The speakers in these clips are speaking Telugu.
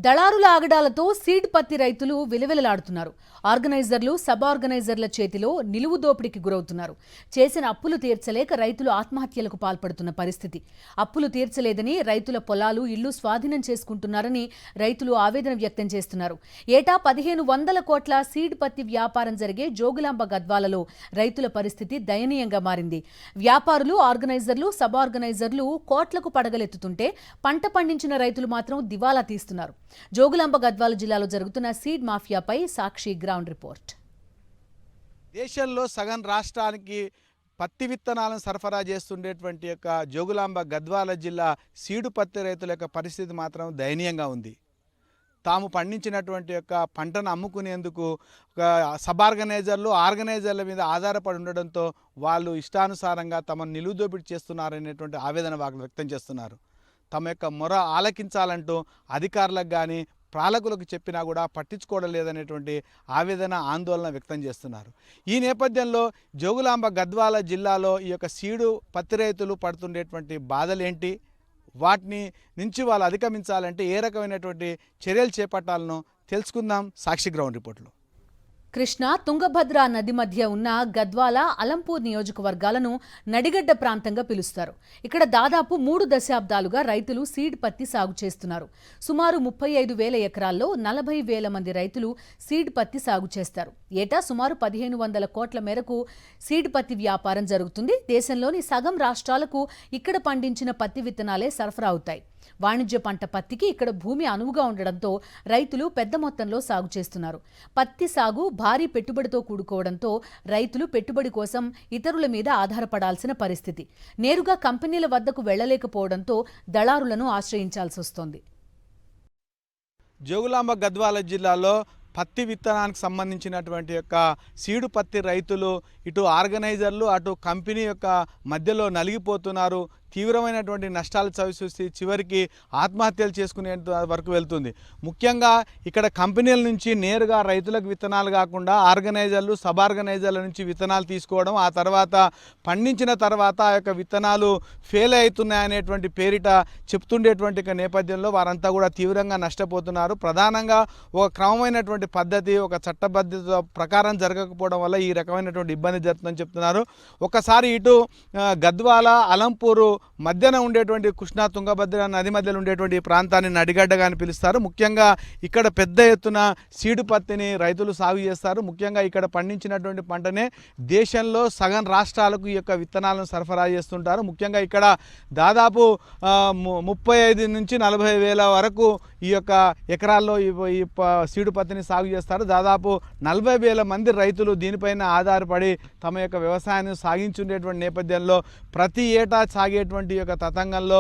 దళారుల ఆగడాలతో సీడ్ పత్తి రైతులు విలవిలలాడుతున్నారు. ఆర్గనైజర్లు, సబ్ ఆర్గనైజర్ల చేతిలో నిలువు దోపిడీకి గురవుతున్నారు. చేసిన అప్పులు తీర్చలేక రైతులు ఆత్మహత్యలకు పాల్పడుతున్న పరిస్థితి. అప్పులు తీర్చలేదని రైతుల పొలాలు, ఇళ్లు స్వాధీనం చేసుకుంటున్నారని రైతులు ఆవేదన వ్యక్తం చేస్తున్నారు. ఏటా 1500 కోట్ల సీడ్ పత్తి వ్యాపారం జరిగే జోగులాంబ గద్వాలలో రైతుల పరిస్థితి దయనీయంగా మారింది. వ్యాపారులు, ఆర్గనైజర్లు, సబ్ ఆర్గనైజర్లు కోట్లకు పడగలెత్తుతుంటే పంట పండించిన రైతులు మాత్రం దివాలా తీస్తున్నారు. జోగులాంబ గద్వాల జిల్లాలో జరుగుతున్న సీడ్ మాఫియాపై సాక్షి గ్రౌండ్ రిపోర్ట్. దేశంలో సగం రాష్ట్రానికి పత్తి విత్తనాలను సరఫరా చేస్తుండేటువంటి యొక్క జోగులాంబ గద్వాల జిల్లా సీడు పత్తి రైతుల యొక్క పరిస్థితి మాత్రం దయనీయంగా ఉంది. తాము పండించినటువంటి యొక్క పంటను అమ్ముకునేందుకు సబ్ ఆర్గనైజర్ల మీద ఆధారపడి ఉండడంతో వాళ్ళు ఇష్టానుసారంగా తమను నిలువుదోపిడి చేస్తున్నారనేటువంటి ఆవేదన వాళ్ళు వ్యక్తం చేస్తున్నారు. తమ యొక్క మొర ఆలకించాలంటూ అధికారులకు కానీ పాలకులకు చెప్పినా కూడా పట్టించుకోవడం లేదనేటువంటి ఆవేదన, ఆందోళన వ్యక్తం చేస్తున్నారు. ఈ నేపథ్యంలో జోగులాంబ గద్వాల జిల్లాలో ఈ యొక్క సీడు పత్తి రైతులు పడుతుండేటువంటి బాధలేంటి, వాటిని నుంచి వాళ్ళు అధిగమించాలంటే ఏ రకమైనటువంటి చర్యలు చేపట్టాలనో తెలుసుకుందాం సాక్షి గ్రౌండ్ రిపోర్ట్లో. కృష్ణా, తుంగభద్ర నది మధ్య ఉన్న గద్వాల, అలంపూర్ నియోజకవర్గాలను నడిగడ్డ ప్రాంతంగా పిలుస్తారు. ఇక్కడ దాదాపు 3 దశాబ్దాలుగా రైతులు సీడ్ పత్తి సాగు చేస్తున్నారు. సుమారు 35,000 ఎకరాల్లో 40,000 మంది రైతులు సీడ్ పత్తి సాగు చేస్తారు. ఏటా సుమారు 1500 కోట్ల మేరకు సీడ్ పత్తి వ్యాపారం జరుగుతుంది. దేశంలోని సగం రాష్ట్రాలకు ఇక్కడ పండించిన పత్తి విత్తనాలే సరఫరా అవుతాయి. వాణిజ్య పంట పత్తికి ఇక్కడ భూమి అనువుగా ఉండడంతో రైతులు పెద్ద మొత్తంలో సాగు చేస్తున్నారు. పత్తి సాగు భారీ పెట్టుబడితో కూడుకోవడంతో రైతులు పెట్టుబడి కోసం ఇతరుల మీద ఆధారపడాల్సిన పరిస్థితి. నేరుగా కంపెనీల వద్దకు వెళ్లలేకపోవడంతో దళారులను ఆశ్రయించాల్సి వస్తోంది. జోగులాంబ గద్వాల జిల్లాలో పత్తి విత్తనానికి సంబంధించినటువంటి యొక్క సీడు పత్తి రైతులు ఇటు ఆర్గనైజర్లు, అటు కంపెనీ యొక్క మధ్యలో నలిగిపోతున్నారు. తీవ్రమైనటువంటి నష్టాలు చవిచూసి చివరికి ఆత్మహత్యలు చేసుకునే వరకు వెళ్తుంది. ముఖ్యంగా ఇక్కడ కంపెనీల నుంచి నేరుగా రైతులకు విత్తనాలు కాకుండా ఆర్గనైజర్లు, సబ్ ఆర్గనైజర్ల నుంచి విత్తనాలు తీసుకోవడం, ఆ తర్వాత పండించిన తర్వాత ఆ యొక్క విత్తనాలు ఫెయిల్ అవుతున్నాయనేటువంటి పేరిట చెప్తుండేటువంటి నేపథ్యంలో వారంతా కూడా తీవ్రంగా నష్టపోతున్నారు. ప్రధానంగా ఒక క్రమమైనటువంటి పద్ధతి, ఒక చట్టబద్ధత ప్రకారం జరగకపోవడం వల్ల ఈ రకమైనటువంటి ఇబ్బంది జరుగుతుందని చెప్తున్నారు. ఒకసారి ఇటు గద్వాల, అలంపూరు మధ్యన ఉండేటువంటి కృష్ణా, తుంగభద్ర నది మధ్యలో ఉండేటువంటి ప్రాంతాన్ని నడిగడ్డగా అని పిలుస్తారు. ముఖ్యంగా ఇక్కడ పెద్ద ఎత్తున సీడు పత్తిని రైతులు సాగు చేస్తారు. ముఖ్యంగా ఇక్కడ పండించినటువంటి పంటనే దేశంలో సగం రాష్ట్రాలకు ఈ యొక్క విత్తనాలను సరఫరా చేస్తుంటారు. ముఖ్యంగా ఇక్కడ దాదాపు 35 నుంచి 40 వేల వరకు ఈ యొక్క ఎకరాల్లో ఈ సీడు పత్తిని సాగు చేస్తారు. దాదాపు 40,000 మంది రైతులు దీనిపైన ఆధారపడి తమ యొక్క వ్యవసాయాన్ని సాగించుండేటువంటి నేపథ్యంలో ప్రతి ఏటా సాగేటువంటి యొక్క తతంగంలో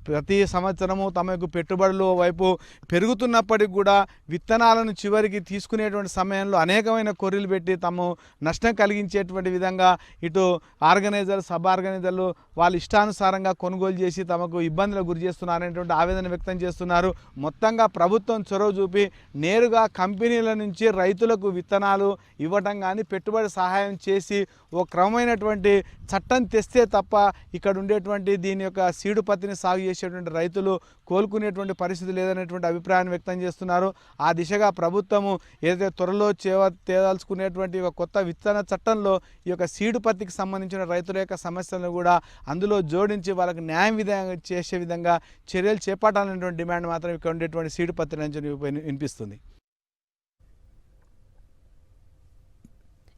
ప్రతి సంవత్సరము తమ యొక్క పెట్టుబడులు వైపు పెరుగుతున్నప్పటికి కూడా విత్తనాలను చివరికి తీసుకునేటువంటి సమయంలో అనేకమైన కొర్రీలు పెట్టి తమ నష్టం కలిగించేటువంటి విధంగా ఇటు ఆర్గనైజర్, సబ్ ఆర్గనైజర్లు వాళ్ళు ఇష్టానుసారంగా కొనుగోలు చేసి తమకు ఇబ్బందులకు గురి చేస్తున్నారనేటువంటి ఆవేదన వ్యక్తం చేస్తున్నారు. మొత్తంగా ప్రభుత్వం చొరవ చూపి నేరుగా కంపెనీల నుంచి రైతులకు విత్తనాలు ఇవ్వటం కానీ పెట్టుబడి సహాయం చేసి ఓ క్రమమైనటువంటి చట్టం తెస్తే తప్ప ఇక్కడ ఉండేటువంటి దీని యొక్క సీడు పత్తిని సాగు చేసేటువంటి రైతులు కోలుకునేటువంటి పరిస్థితి లేదనేటువంటి అభిప్రాయాన్ని వ్యక్తం చేస్తున్నారు. ఆ దిశగా ప్రభుత్వము ఏదైతే త్వరలో తేదాల్చుకునేటువంటి ఒక కొత్త విత్తన చట్టంలో ఈ యొక్క సీడు పత్తికి సంబంధించిన రైతుల యొక్క సమస్యలను కూడా అందులో జోడించి వాళ్ళకి న్యాయం చేసే విధంగా చర్యలు చేపట్టాలనేటువంటి డిమాండ్ మాత్రం ఇక్కడ ఉండేటువంటి సీడు పత్తి నుంచి వినిపిస్తుంది.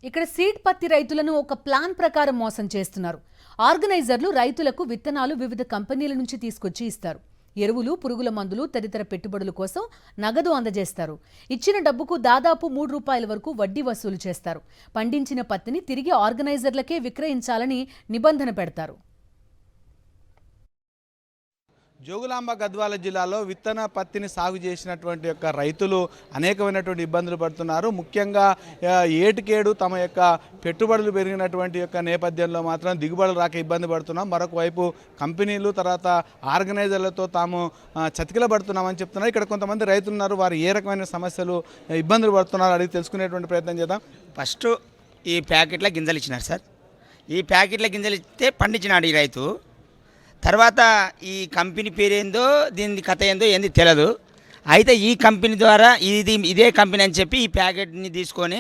ఇక్కడ సీడ్ పత్తి రైతులను ఒక ప్లాన్ ప్రకారం మోసం చేస్తున్నారు. ఆర్గనైజర్లు రైతులకు విత్తనాలు వివిధ కంపెనీల నుంచి తీసుకొచ్చి ఇస్తారు. ఎరువులు, పురుగుల మందులు తదితర పెట్టుబడుల కోసం నగదు అందజేస్తారు. ఇచ్చిన డబ్బుకు దాదాపు ₹3 వరకు వడ్డీ వసూలు చేస్తారు. పండించిన పత్తిని తిరిగి ఆర్గనైజర్లకే విక్రయించాలని నిబంధన పెడతారు. జోగులాంబ గద్వాల జిల్లాలో విత్తన పత్తిని సాగు చేసినటువంటి యొక్క రైతులు అనేకమైనటువంటి ఇబ్బందులు పడుతున్నారు. ముఖ్యంగా ఏటికేడు తమ యొక్క పెట్టుబడులు పెరిగినటువంటి యొక్క నేపథ్యంలో మాత్రం దిగుబడులు రాక ఇబ్బంది పడుతున్నాం. మరొక వైపు కంపెనీలు, తర్వాత ఆర్గనైజర్లతో తాము చతికిలబడుతున్నామని చెప్తున్నారు. ఇక్కడ కొంతమంది రైతులు ఉన్నారు, వారు ఏ రకమైన సమస్యలు, ఇబ్బందులు పడుతున్నారు అడిగి తెలుసుకునేటువంటి ప్రయత్నం చేద్దాం. ఫస్ట్ ఈ ప్యాకెట్ల గింజలు ఇచ్చినారు సార్. ఈ ప్యాకెట్ల గింజలు ఇస్తే పండించినాడు ఈ రైతు. తర్వాత ఈ కంపెనీ పేరు ఏందో, దీని కథ ఏందో ఏంది తెలియదు. అయితే ఈ కంపెనీ ద్వారా ఇదే కంపెనీ అని చెప్పి ఈ ప్యాకెట్ని తీసుకొని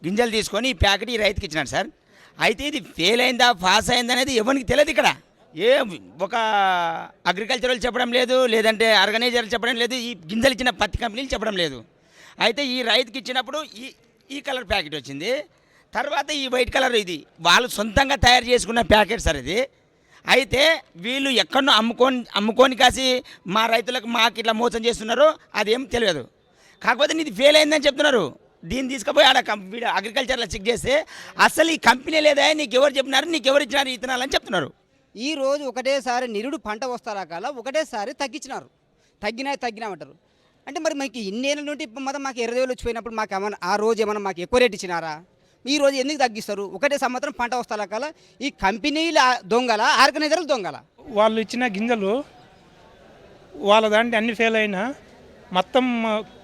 గింజలు తీసుకొని ఈ ప్యాకెట్ ఈ రైతుకి ఇచ్చినాడు సార్. అయితే ఇది ఫెయిల్ అయిందా పాస్ అయిందా అనేది ఎవరికి తెలియదు. ఇక్కడ ఏ ఒక అగ్రికల్చర్ వాళ్ళు చెప్పడం లేదు, లేదంటే ఆర్గనైజర్లు చెప్పడం లేదు, ఈ గింజలు ఇచ్చిన పత్తి కంపెనీలు చెప్పడం లేదు. అయితే ఈ రైతుకి ఇచ్చినప్పుడు ఈ కలర్ ప్యాకెట్ వచ్చింది, తర్వాత ఈ వైట్ కలర్ ఇది వాళ్ళు సొంతంగా తయారు చేసుకున్న ప్యాకెట్ సార్ ఇది. అయితే వీళ్ళు ఎక్కడో అమ్ముకొని కాసి మా రైతులకు మాకు ఇట్లా మోసం చేస్తున్నారు, అదేం తెలియదు. కాకపోతే ఇది ఫెయిల్ అయిందని చెప్తున్నారు. దీన్ని తీసుకుపోయి ఆడ అగ్రికల్చర్లో చెక్ చేస్తే అసలు ఈ కంపెనీ లేదా, నీకు ఎవరు చెప్పినారు, నీకు ఎవరు ఇచ్చినారు ఇతనాలని చెప్తున్నారు. ఈ రోజు ఒకటేసారి నిరుడు పంట వస్తారా కాల ఒకటేసారి తగ్గించినారు. తగ్గినామంటారు. అంటే మరి మనకి ఇన్నేళ్ళ నుండి మొత్తం మాకు 20 వేలు వచ్చిపోయినప్పుడు మాకు ఏమన్నా ఆ రోజు ఏమన్నా మాకు ఎక్కువ రేట్ ఇచ్చినారా? ఈ రోజు ఎందుకు తగ్గిస్తారు? ఒకటే సంవత్సరం పంట వస్తారా కాల ఈ కంపెనీల దొంగల, ఆర్గనైజర్లు దొంగల. వాళ్ళు ఇచ్చిన గింజలు వాళ్ళ దాంట్లో అన్ని ఫెయిల్ అయినా మొత్తం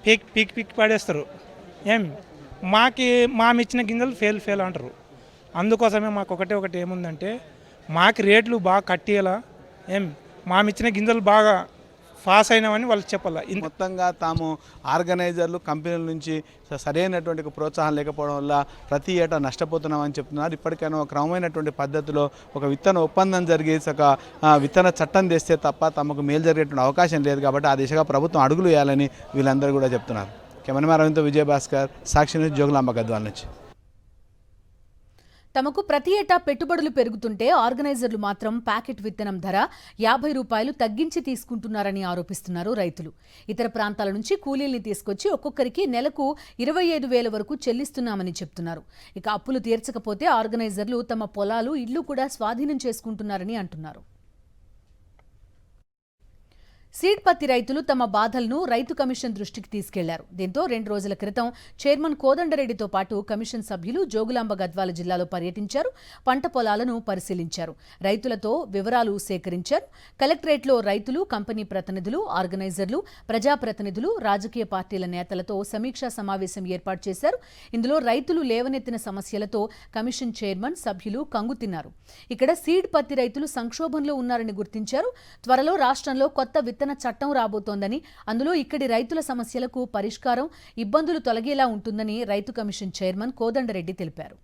పీక్ పడేస్తారు. మాకు ఇచ్చిన గింజలు ఫెయిల్ అంటారు. అందుకోసమే మాకు ఒకటి ఏముందంటే మాకు రేట్లు బాగా కట్టేలా మామిచ్చిన గింజలు బాగా పాస్ అయినామని వాళ్ళకి చెప్పాలి. మొత్తంగా తాము ఆర్గనైజర్లు కంపెనీల నుంచి సరైనటువంటి ప్రోత్సాహం లేకపోవడం వల్ల ప్రతి ఏటా నష్టపోతున్నామని చెప్తున్నారు. ఇప్పటికైనా ఒక క్రమమైనటువంటి పద్ధతిలో ఒక విత్తన ఒప్పందం జరిగి ఒక విత్తన చట్టం తెస్తే తప్ప తమకు మేలు జరిగేటువంటి అవకాశం లేదు. కాబట్టి ఆ దిశగా ప్రభుత్వం అడుగులు వేయాలని వీళ్ళందరూ కూడా చెప్తున్నారు. కెమెరామెన్ అరవింద్తో విజయభాస్కర్, సాక్షి న్యూస్, జోగులాంబ గద్వాల నుంచి. తమకు ప్రతి ఏటా పెట్టుబడులు పెరుగుతుంటే ఆర్గనైజర్లు మాత్రం ప్యాకెట్ విత్తనం ధర 50 రూపాయలు తగ్గించి తీసుకుంటున్నారని ఆరోపిస్తున్నారు రైతులు. ఇతర ప్రాంతాల నుంచి కూలీల్ని తీసుకొచ్చి ఒక్కొక్కరికి నెలకు 25,000 వరకు చెల్లిస్తున్నామని చెప్తున్నారు. ఇక అప్పులు తీర్చకపోతే ఆర్గనైజర్లు తమ పొలాలు, ఇళ్లు కూడా స్వాధీనం చేసుకుంటున్నారని అంటున్నారు. సీడ్ పత్తి రైతులు తమ బాధలను రైతు కమిషన్ దృష్టికి తీసుకెళ్లారు. దీంతో 2 రోజుల క్రితం చైర్మన్ కోదండరెడ్డితో పాటు కమిషన్ సభ్యులు జోగులాంబ గద్వాల జిల్లాలో పర్యటించారు. పంట పొలాలను పరిశీలించారు. రైతులతో వివరాలు సేకరించారు. కలెక్టరేట్లో రైతులు, కంపెనీ ప్రతినిధులు, ఆర్గనైజర్లు, ప్రజాప్రతినిధులు, రాజకీయ పార్టీల నేతలతో సమీక్షా సమావేశం ఏర్పాటు చేశారు. ఇందులో రైతులు లేవనెత్తిన సమస్యలతో కమిషన్ చైర్మన్, సభ్యులు కంగుతిన్నారు. ఇక్కడ సీడ్ పత్తి రైతులు సంక్షోభంలో ఉన్నారని గుర్తించారు. త్వరలో రాష్ట్రంలో కొత్త విత్తన చట్టం రాబోతోందని, అందులో ఇక్కడి రైతుల సమస్యలకు పరిష్కారం, ఇబ్బందులు తొలగేలా ఉంటుందని రైతు కమిషన్ చైర్మన్ కోదండరెడ్డి తెలిపారు.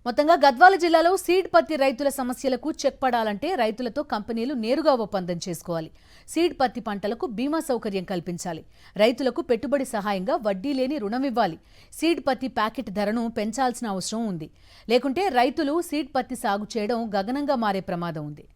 మొత్తంగా గద్వాల జిల్లాలో సీడ్ పత్తి రైతుల సమస్యలకు చెక్ పడాలంటే రైతులతో కంపెనీలు నేరుగా ఒప్పందం చేసుకోవాలి. సీడ్ పత్తి పంటలకు బీమా సౌకర్యం కల్పించాలి. రైతులకు పెట్టుబడి సహాయంగా వడ్డీ లేని రుణం ఇవ్వాలి. సీడ్ పత్తి ప్యాకెట్ ధరను పెంచాల్సిన అవసరం ఉంది. లేకుంటే రైతులు సీడ్ పత్తి సాగు చేయడం గగనంగా మారే ప్రమాదం ఉంది.